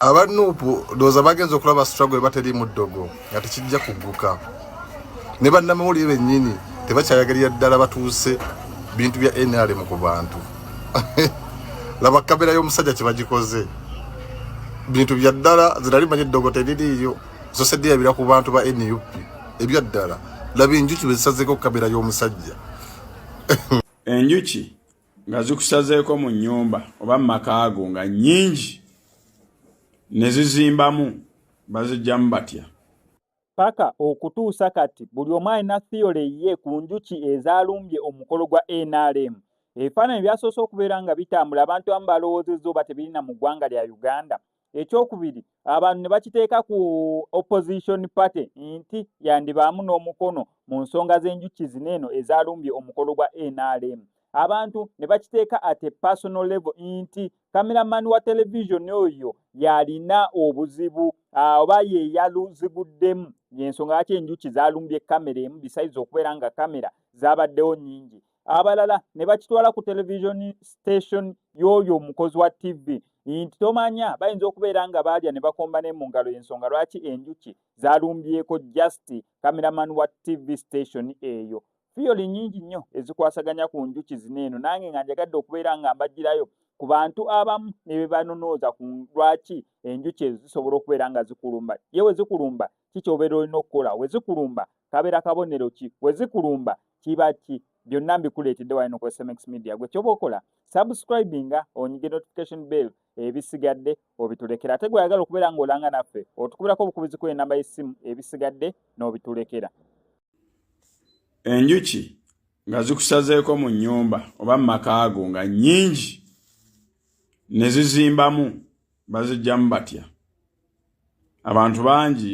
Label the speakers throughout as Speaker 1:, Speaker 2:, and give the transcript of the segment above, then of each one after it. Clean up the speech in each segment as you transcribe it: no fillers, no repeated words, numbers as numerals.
Speaker 1: Abanupu doza bagenzo kulaba struggle bateri muddogo ati kijja kuguka ne bannamawulire bennyini tebakyayagalira ddala batuuse bintu bya NRM ku bantu laba kamera y'omusajja kibagikoze bintu bya ddala zirali manye ddogo teririyo zose dyabira ku bantu ba NUP ebya ddala laba enjuki bezisazeko kamera y'omusajja
Speaker 2: enjuki nga zikusazeeko mu nnyumba oba makaago nga nnyingi nezizimbamu bazijjamu batya
Speaker 3: paka okutuusa kati buli omu alina theory ye ku njuki ezaalumbye omukolo gwa NRM. Ebifaananyi byasoose okubeera nga bitambula abantu abamu balowoozezza oba tebirina mu ggwanga lya Uganda. Ekyokubiri abantu ne bakiteeka ku opposition party nti yandibaamu n'omukono mu nsonga z'enjuki zineeno ezaalumbye omukolo gwa NRM. Abantu ne bakiteeka at a personal level nti cameraman wa television oyo yalina obuzibu oba ye yaluziguddemu y'ensonga lwaki enjuki zaalumbye kamera emu besides okubeera nga kamera zaabaddewo nnyingi. Abalala ne bakitwala ku television station y'oyo omukozi wa TV nti tomanya bayinza okubeera nga baalya ne bakomba ne mu ngalo y'ensonga lwaki enjuki zaalumbyeko just cameraman wa TV station eyo. Theory nnyingi nnyo ezikwasaganya ku njuki zineeno nange nga njagadde okubeera nga mbagirayo ku bantu abamu ne be banonooza ku lwaki enjuki ezo zisobola okubeera nga zikulumba. Ye we zikulumba kiki obeera olina okukola? We zikulumba kabeera kabonero ki? We zikulumba kiba ki? Byonna mbikuleetedde wano ku SMX Media. Gwe kyoba okola subscribinga onyige notification bell ebisigadde obitulekera. Ate gwe oyagala okubeera ng'olanga naffe otukubirako obukubizi ku ennamba y'essimu ebisigadde n'obitulekera.
Speaker 2: enjuki nga zikusazeeko mu nnyumba oba makaago nga nnyingi nezizimbamu bazijjamu batya abantu bangi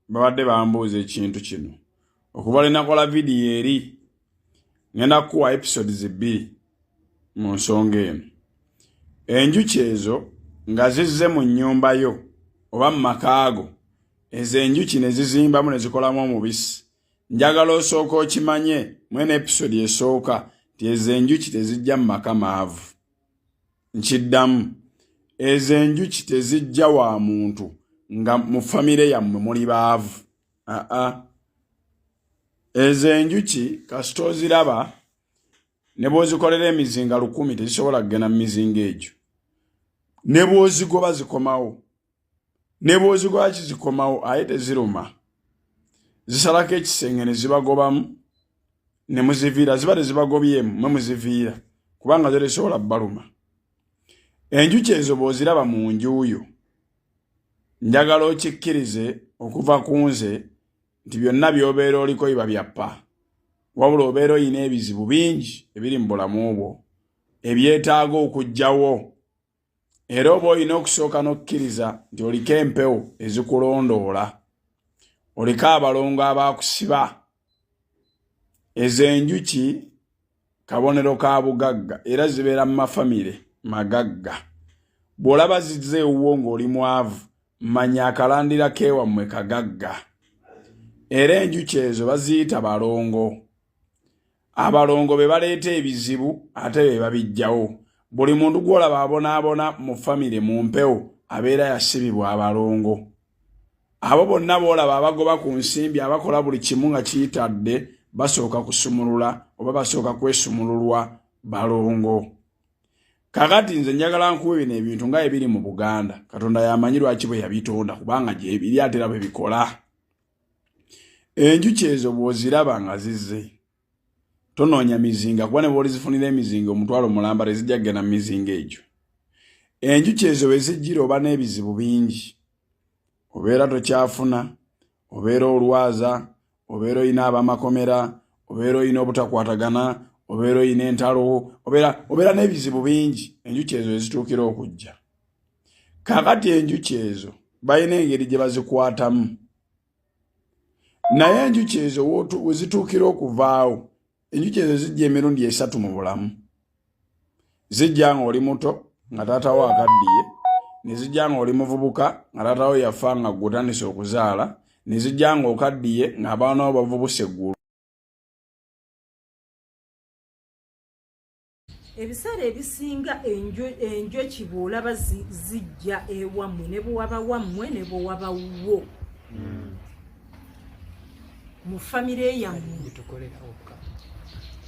Speaker 2: babadde bambuuza ekintu kino okuva lwe nakola vidiyo eri ngenda kuwa episodes 2 mu nsonga eno. Enjuki ezo nga zizze mu nnyumba yo oba mu makaago ezo enjuki ne zizimbamu ne zikolamu omubisi. Njagala osooka okimanye mwene episode esooka ti ezo enjuki tezijja mu maka maavu. Nkiddamu ezo enjuki tezijja wa muntu nga mu famire yammwe muli baavu. Ezo enjuki kasita oziraba ne bw'ozikolera emizinga 100 tezisobola kugenda mu mizinga egyo. Ne bw'ozigoba zikomawo. Ne bw'ozigoba kizikomawo aye teziruma. Zisalako ekisenge ne zibagobamu ne muziviira ziba tezibagobyemu mwe muziviira kubanga zo tezisobola baluma. Enjuki ezo bw'oziraba mu njuuyo njagala okikkirize okuva ku nze nti byonna by'obeera oliko biba byappa. Wabula obeera oyina ebizibu bingi ebiri mu bulamu bwo ebyetaaga okugyawo. Era oba olina okusooka n'okkiriza nti oliko empewo ezikulondoola. Oliko abalongo abaakusiba. Ezo enjuki kabonero ka bugagga era zibeera mu mafamire magagga. Bw'olaba zizze ewuwo ng'oli mwavu manya akalandira keewammwe kagagga. Era enjuki ezo baziyita balongo. Abalongo be baleeta ebizibu ate be babijjawo. Buli muntu gw'olaba abonaabona mu famire mu mpewo abeera yasibibwa abalongo. Abo bonna boolaba abagoba ku nsimbi abakola buli kimu nga kiyitadde basooka kusumulula oba basooka kwesumululwa balongo. Kakati nze njagala nkuwe bino ebintu nga ebiri mu Buganda. Katonda yamanyi lwaki bwe yabitonda kubanga gye biri ate era bwe bikola. Enjuki ezo bw'oziraba nga zizze tonoonya mizinga kuba ne bw'olizifunira emizinga omutwalo mulamba tezijja kugenda mu mizinga egyo. Enjuki ezo bwe zijjira oba n'ebizibu bingi. Obeera tokyafuna, obeera olwaza, obeera oyina abamakomera, obeera oyina obutakwatagana, obeera oyina entalo, obeera n'ebizibu bingi. Enjuki ezo ezituukira okujja. Kakati enjuki ezo balina engeri gye bazikwatamu. Naye enjuki ezo we zituukira okuvaawo, enjuki ezo zijja emirundi 3 mu bulamu. Zijja ng'oli muto nga taatawo akaddiye. Ne zijja ng'oli muvubuka nga taatawo yafa nga gw'otandise okuzaala. Ne zijja ng'okaddiye ng'abaana bo bavubuse eggulu.
Speaker 4: ebiseera ebisinga enjoki bw'olaba zijja ewammwe ne bwewaba wammwe ne bwewaba wo mu famire yammwe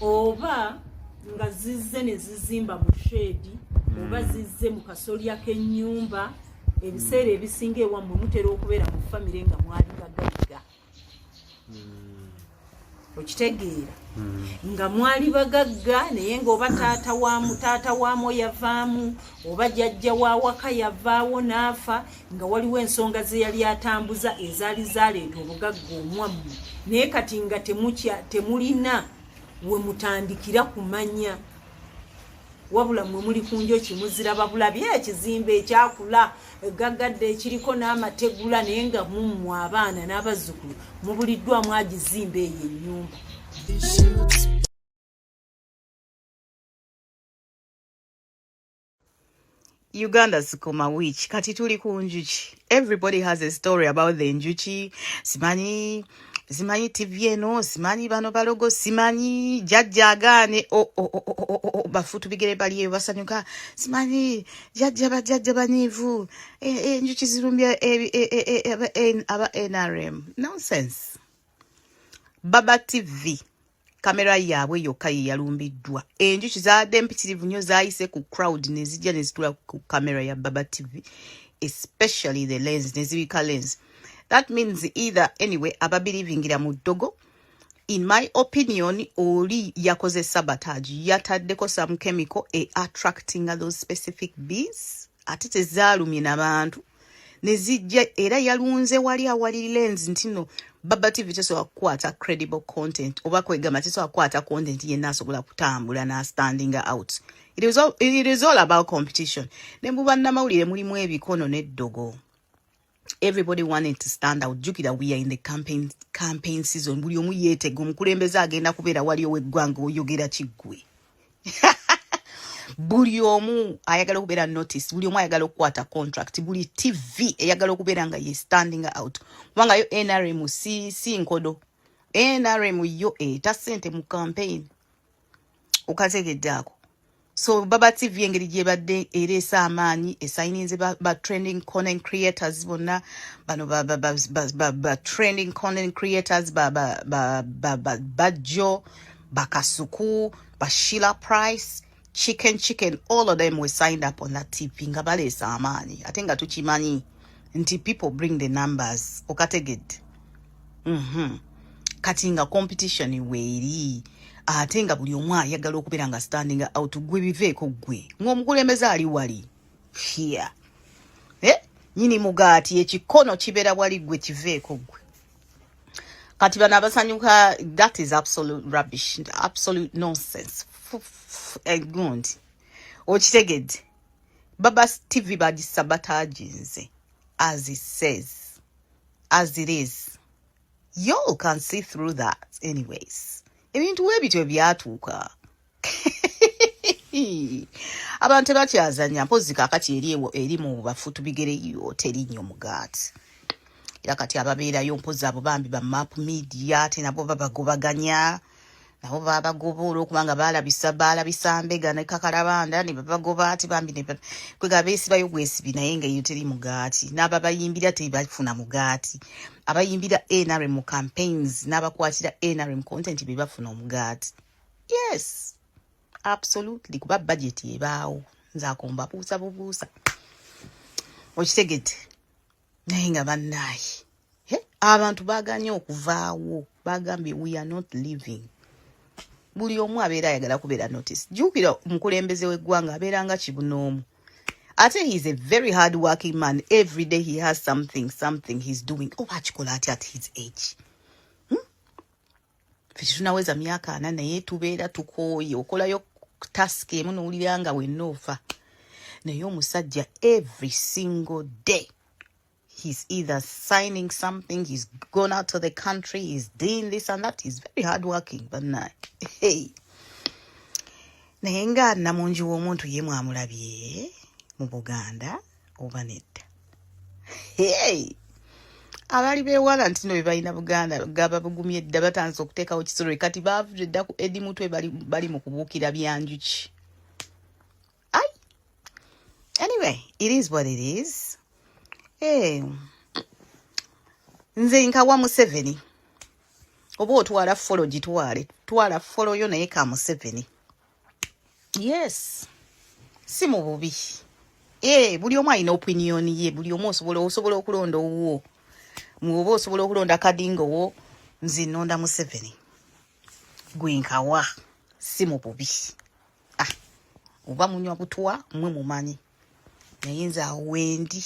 Speaker 4: oba nga zizze ne zizimba mu sheedi oba zizze mu kasolya k'ennyumba ebiseera ebisinga ewammwe mutera okubeera mu famire nga mwali bagagga okitegeera nga mwali bagagga naye ng'oba taata waamu yavaamu oba jjajja waawaka yavaawo n'afa nga waliwo ensonga ze yali atambuza ezaali zaleeta obugagga omwammwe naye kati nga temulina we mutandikira kumanya wabula mwe muli ku njoki muziraba bulabi ekizimbe ekyakula egaggadde ekiriko n'amategula naye nga mummwe abaana n'abazzukulu mubuliddwamu agizimba eyo ennyumba.
Speaker 5: Uganda Sukuma Witch kati tuli ku njuki. Everybody has a story about the njuki. Simanyi TV eno, simanyi bano balogo, simanyi jajja agaane bafutu bigere bali basanyuka, simanyi jajja banivu enjuki zirumbya aba NRM. Nonsense. Baba TV kamera yaabwe yokka ye yalumbiddwa. Enjuki zaadde mpitirivu nnyo zaayise ku crowd ne zijja ne zitula ku kamera ya Baba TV, especially the lens, ne zibika lens. That means either anyway ababirivingira mu ddogo. In my opinion, oli yakoze sabotage, yataddeko some chemical attracting those specific bees. Ate tezaalumye n'abantu ne zijja era yalunze wali awali lens nti no Baba TV tesobola kukwata credible content oba kwegamba tesobola kukwata content yenna asobola kutambula na standing out. It is all about competition. Ne mu bannamawulire mulimu ebikono n'eddogo. Everybody wanted to stand out. Jukira, we are in the campaign season. Buli omu yeetega omukulembeze agenda kubeera wali ow'eggwanga oyogera kiggwe. Buli omu ayagala okubeera notice, buli omu ayagala okukwata contract, buli TV eyagala okubeera nga ye standing out. Kubanga yo NRM si nkodo. NRM yo eta sente mu campaign. Ukategedde ako. So Baba TV engeri gye badde ereesa amaanyi esayininze ba trending content creators bonna bano ba trending content creators Bajjo, Bakasuku, Sheila Price, Chicken, all of them were signed up on that TV nga baleesa amaanyi ate nga tukimanyi nti people bring the numbers okategedde. Kati nga competition weeri ate nga buli omu ayagala okubeera nga standing out gwe biveeko gwe ng'omukulembeze ali wali here nyini mugaati ekikono kibeera wali gwe kiveeko gwe. Kati bano abasanyuka, that is absolute rubbish, absolute nonsense. Gundi okitegedde Baba TV bagisabotaginze as it says, as it is. You can see through that anyways. Ebintu webitwe byatuuka. Abantu bakyazanya mpozi kakati eri mu bafutu bigere yo terinnyo mugaati. Era kati ababeerayo mpozi abo bambi ba map media ate nabo babagobaganya. Nabo babagoba olwokubanga balabisa mbega ne kakalabanda ne babagoba ati bambi ne kwega beesibayo gwesibi naye nga yo teri mugaati. N'ababayimbira tebafuna mugaati. Abayimbira NRM mu campaigns n'abakwatira NRM content be bafuna omugaati. Yes, absolutely. Kuba budget ebaawo nzakomba buusa okitegedde naye nga bannaye abantu baganye okuvaawo bagambye we are not living. Buli omu abeera ayagala kubeera notice. Jukira omukulembeze w'eggwanga abeera nga kibunoomu. Ate he is a very hard working man. Every day he has something he's doing. Akikola ati at his age. Fiti tunaweza myaka 4 naye tubeera tukooye okolayo task emu n'owulira nga wennoofa. Naye omusajja every single day he's either signing something, he's gone out to the country, he's doing this and that. He's very hard working. But hey. Naye nga namunju w'omuntu ye mwamulabye mu Buganda oba nedda. Hey. Abali bewala ntino bebalina Buganda gaba bugumye edda batanze okuteekawo kisolo kati baavudde dda ku Edi Mutwe bali mu kubuukira byanjuki. anyway, it is what it is. Nze nkawa Museveni. Oba otwala follow gitwale. Twala follow yo naye ka Museveni. Yes. Si mu bubi. Buli omu alina opinion ye, buli omu osobola okulonda owuwo. Mwoba osobola okulonda kadingo wo, nze nonda Museveni. Gwe nkawa. Si mu bubi. Oba munywa butwa, mwe mumanyi. Naye nze awo wendi.